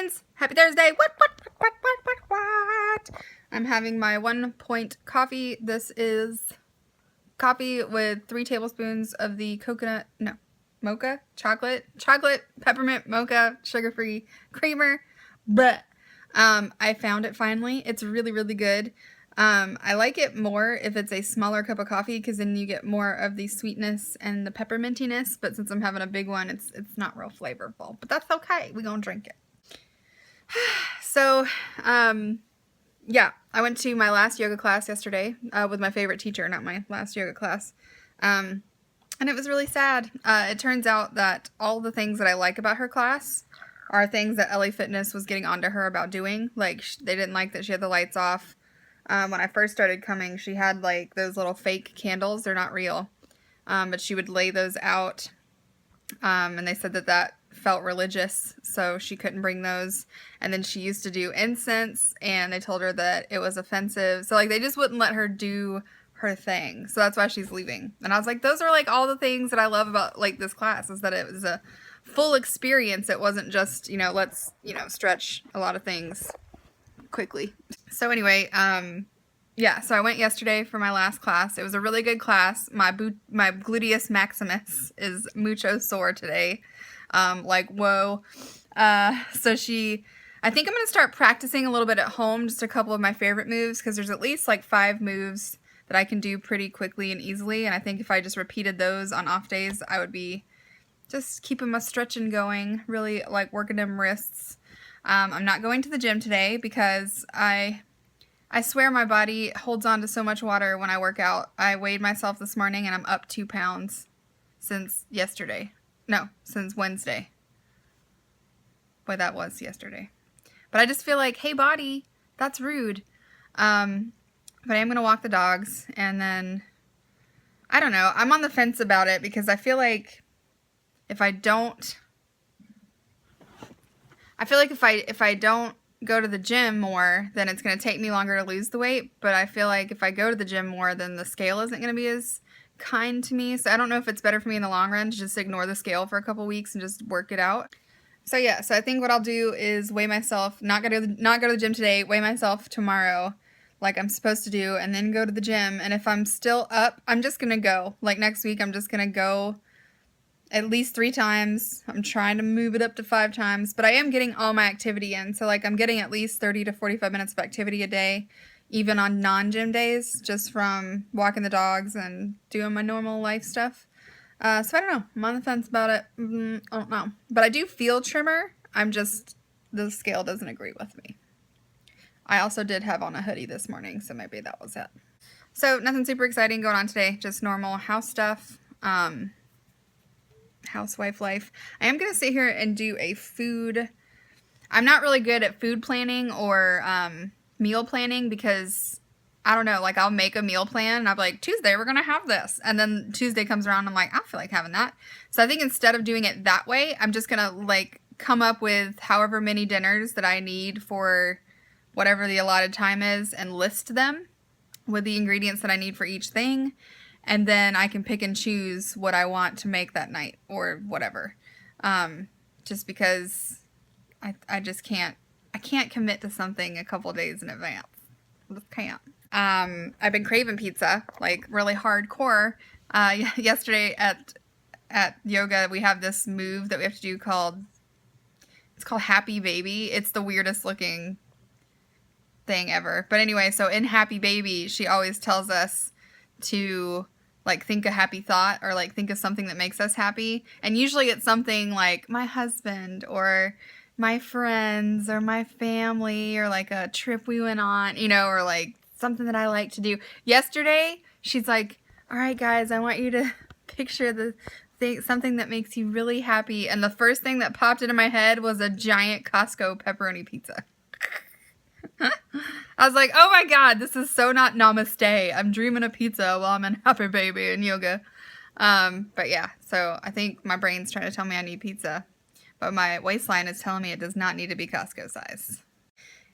friends, happy Thursday. What? I'm having my 1 point coffee. This is coffee with 3 tablespoons of the mocha, chocolate, peppermint mocha, sugar-free creamer. But I found it finally. It's really, really good. I like it more if it's a smaller cup of coffee because then you get more of the sweetness and the peppermintiness. But since I'm having a big one, it's not real flavorful. But that's okay. We're gonna drink it. So, yeah, I went to my last yoga class yesterday with my favorite teacher, not my last yoga class. And it was really sad. It turns out that all the things that I like about her class are things that LA Fitness was getting onto her about doing. Like, they didn't like that she had the lights off. When I first started coming, she had like those little fake candles. They're not real. But she would lay those out. And they said that felt religious, so she couldn't bring those. And then she used to do incense, and they told her that it was offensive. So like they just wouldn't let her do her thing. So that's why she's leaving. And I was like, those are like all the things that I love about like this class, is that it was a full experience. It wasn't just, let's, stretch a lot of things quickly. So anyway, yeah, so I went yesterday for my last class. It was a really good class. My gluteus maximus is mucho sore today. Like, whoa. So I think I'm going to start practicing a little bit at home, just a couple of my favorite moves, because there's at least like 5 moves that I can do pretty quickly and easily. And I think if I just repeated those on off days, I would be just keeping my stretching going, really like working them wrists. I'm not going to the gym today because I swear my body holds on to so much water when I work out. I weighed myself this morning and I'm up 2 pounds since yesterday. No, since Wednesday. Boy, that was yesterday. But I just feel like, hey body, that's rude. But I am going to walk the dogs, and then, I don't know, I'm on the fence about it because I feel like if I don't go to the gym more, then it's going to take me longer to lose the weight. But I feel like if I go to the gym more, then the scale isn't going to be as kind to me. So I don't know if it's better for me in the long run to just ignore the scale for a couple weeks and just work it out. So yeah, so I think what I'll do is weigh myself, not go to the gym today, weigh myself tomorrow like I'm supposed to do, and then go to the gym. And if I'm still up, I'm just going to go. Like next week, I'm just going to go at least 3 times. I'm trying to move it up to 5 times, but I am getting all my activity in. So like I'm getting at least 30 to 45 minutes of activity a day, even on non-gym days, just from walking the dogs and doing my normal life stuff. So I don't know. I'm on the fence about it. I don't know. But I do feel trimmer. The scale doesn't agree with me. I also did have on a hoodie this morning, so maybe that was it. So nothing super exciting going on today. Just normal house stuff. Housewife life. I am going to sit here and do a food. I'm not really good at food planning or meal planning because I don't know, like I'll make a meal plan and I'm like, Tuesday we're going to have this. And then Tuesday comes around and I'm like, I feel like having that. So I think instead of doing it that way, I'm just going to like come up with however many dinners that I need for whatever the allotted time is and list them with the ingredients that I need for each thing. And then I can pick and choose what I want to make that night or whatever. Just because I just can't commit to something a couple days in advance. I just can't. I've been craving pizza, like really hardcore. Yesterday at yoga, we have this move that we have to do called Happy Baby. It's the weirdest looking thing ever. But anyway, so in Happy Baby, she always tells us to like think a happy thought or like think of something that makes us happy. And usually it's something like my husband or my friends or my family or like a trip we went on, or like something that I like to do. Yesterday, she's like, all right, guys, I want you to picture something that makes you really happy. And the first thing that popped into my head was a giant Costco pepperoni pizza. I was like, oh my God, this is so not namaste. I'm dreaming of pizza while I'm in Happy Baby and yoga. But yeah, so I think my brain's trying to tell me I need pizza. But my waistline is telling me it does not need to be Costco size.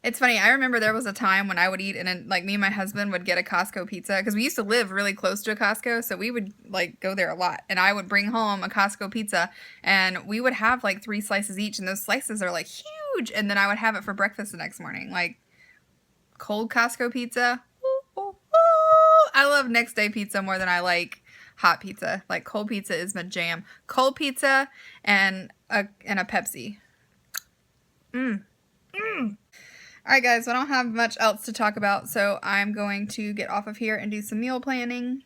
It's funny, I remember there was a time when I would eat, and like me and my husband would get a Costco pizza, because we used to live really close to a Costco, so we would like go there a lot. And I would bring home a Costco pizza, and we would have like 3 slices each, and those slices are like huge. huge. And then I would have it for breakfast the next morning. Like cold Costco pizza. Ooh, ooh, ooh. I love next day pizza more than I like hot pizza. Like cold pizza is my jam. Cold pizza and a Pepsi. Alright guys, I don't have much else to talk about, so I'm going to get off of here and do some meal planning.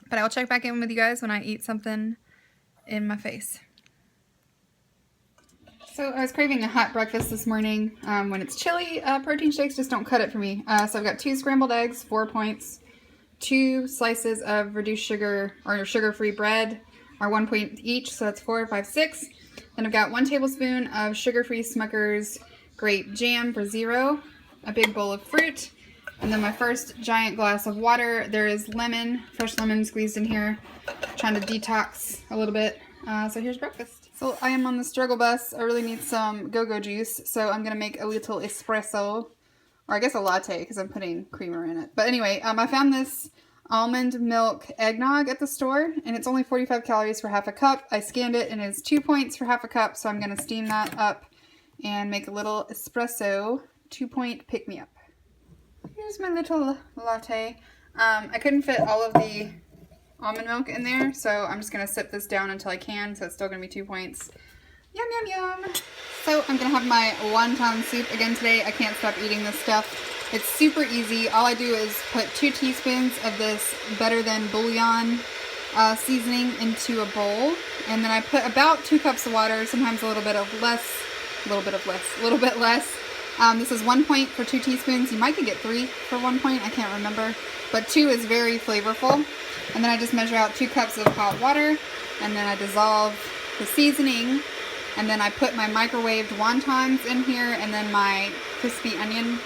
But I will check back in with you guys when I eat something in my face. So I was craving a hot breakfast this morning. When it's chilly, protein shakes just don't cut it for me. So I've got 2 scrambled eggs, 4 points, 2 slices of reduced sugar or sugar-free bread are 1 point each, so that's 4, 5, 6. Then I've got 1 tablespoon of sugar-free Smucker's grape jam for 0, a big bowl of fruit, and then my first giant glass of water. There is lemon, fresh lemon squeezed in here, trying to detox a little bit. So here's breakfast. So I am on the struggle bus. I really need some go-go juice, so I'm gonna make a little espresso, or I guess a latte because I'm putting creamer in it. But anyway, I found this almond milk eggnog at the store, and it's only 45 calories for half a cup. I scanned it and it's 2 points for half a cup, so I'm gonna steam that up and make a little espresso 2-point pick-me-up. Here's my little latte. I couldn't fit all of the almond milk in there, so I'm just gonna sip this down until I can, so it's still gonna be 2 points. Yum, yum, yum. So I'm gonna have my wonton soup again today. I can't stop eating this stuff. It's super easy. All I do is put 2 teaspoons of this Better Than Bouillon seasoning into a bowl, and then I put about 2 cups of water, sometimes a little bit less. This is 1 point for 2 teaspoons. You might could get 3 for 1 point. I can't remember, but 2 is very flavorful. And then I just measure out 2 cups of hot water, and then I dissolve the seasoning, and then I put my microwaved wontons in here, and then my crispy onion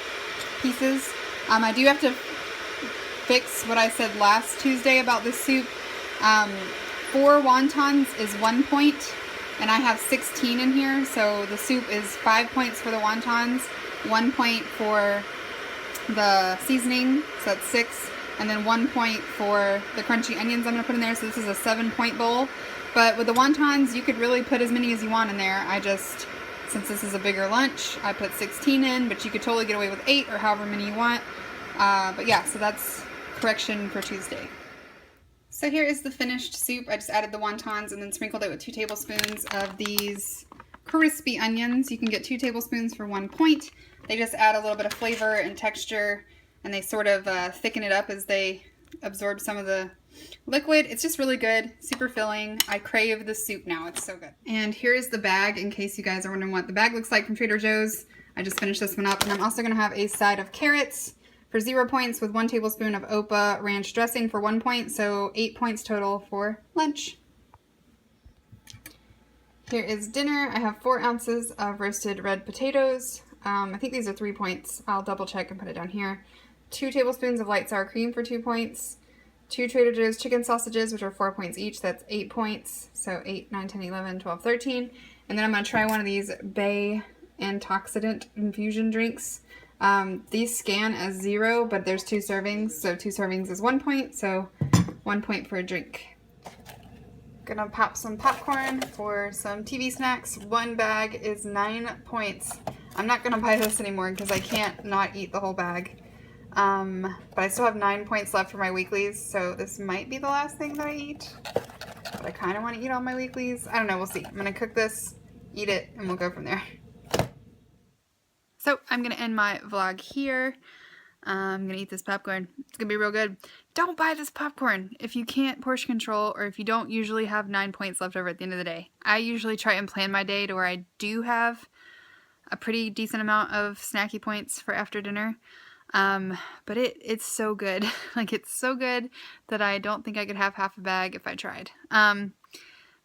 pieces. I do have to fix what I said last Tuesday about this soup. 4 wontons is 1 point. And I have 16 in here, so the soup is 5 points for the wontons, 1 point for the seasoning, so that's 6, and then 1 point for the crunchy onions I'm going to put in there, so this is a 7-point bowl. But with the wontons, you could really put as many as you want in there. I just, since this is a bigger lunch, I put 16 in, but you could totally get away with 8 or however many you want. But yeah, so that's correction for Tuesday. So here is the finished soup. I just added the wontons and then sprinkled it with 2 tablespoons of these crispy onions. You can get 2 tablespoons for 1 point. They just add a little bit of flavor and texture, and they sort of thicken it up as they absorb some of the liquid. It's just really good, super filling. I crave this soup now. It's so good. And here's the bag in case you guys are wondering what the bag looks like from Trader Joe's. I just finished this one up, and I'm also going to have a side of carrots for 0 points with 1 tablespoon of Opa ranch dressing for 1 point, so 8 points total for lunch. Here is dinner. I have 4 ounces of roasted red potatoes. I think these are 3 points. I'll double check and put it down here. 2 tablespoons of light sour cream for 2 points. 2 Trader Joe's chicken sausages, which are 4 points each. That's 8 points. So 8, 9, 10, 11, 12, 13. And then I'm going to try one of these Bay antioxidant infusion drinks. These scan as 0, but there's 2 servings, so 2 servings is 1 point, so 1 point for a drink. Gonna pop some popcorn for some TV snacks. 1 bag is 9 points. I'm not gonna buy this anymore because I can't not eat the whole bag. But I still have 9 points left for my weeklies, so this might be the last thing that I eat. But I kind of want to eat all my weeklies. I don't know, we'll see. I'm gonna cook this, eat it, and we'll go from there. So I'm going to end my vlog here. I'm going to eat this popcorn. It's going to be real good. Don't buy this popcorn if you can't portion control or if you don't usually have 9 points left over at the end of the day. I usually try and plan my day to where I do have a pretty decent amount of snacky points for after dinner. But it's so good. Like, it's so good that I don't think I could have half a bag if I tried. But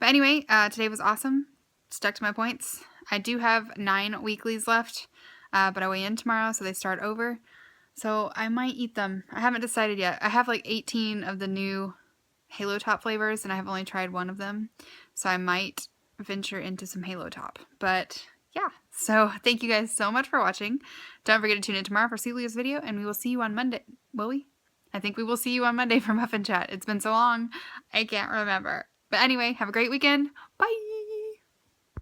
anyway, today was awesome. Stuck to my points. I do have 9 weeklies left. But I weigh in tomorrow, so they start over. So I might eat them. I haven't decided yet. I have like 18 of the new Halo Top flavors, and I have only tried 1 of them. So I might venture into some Halo Top. But yeah, so thank you guys so much for watching. Don't forget to tune in tomorrow for Celia's video, and we will see you on Monday. Will we? I think we will see you on Monday for Muffin Chat. It's been so long, I can't remember. But anyway, have a great weekend. Bye!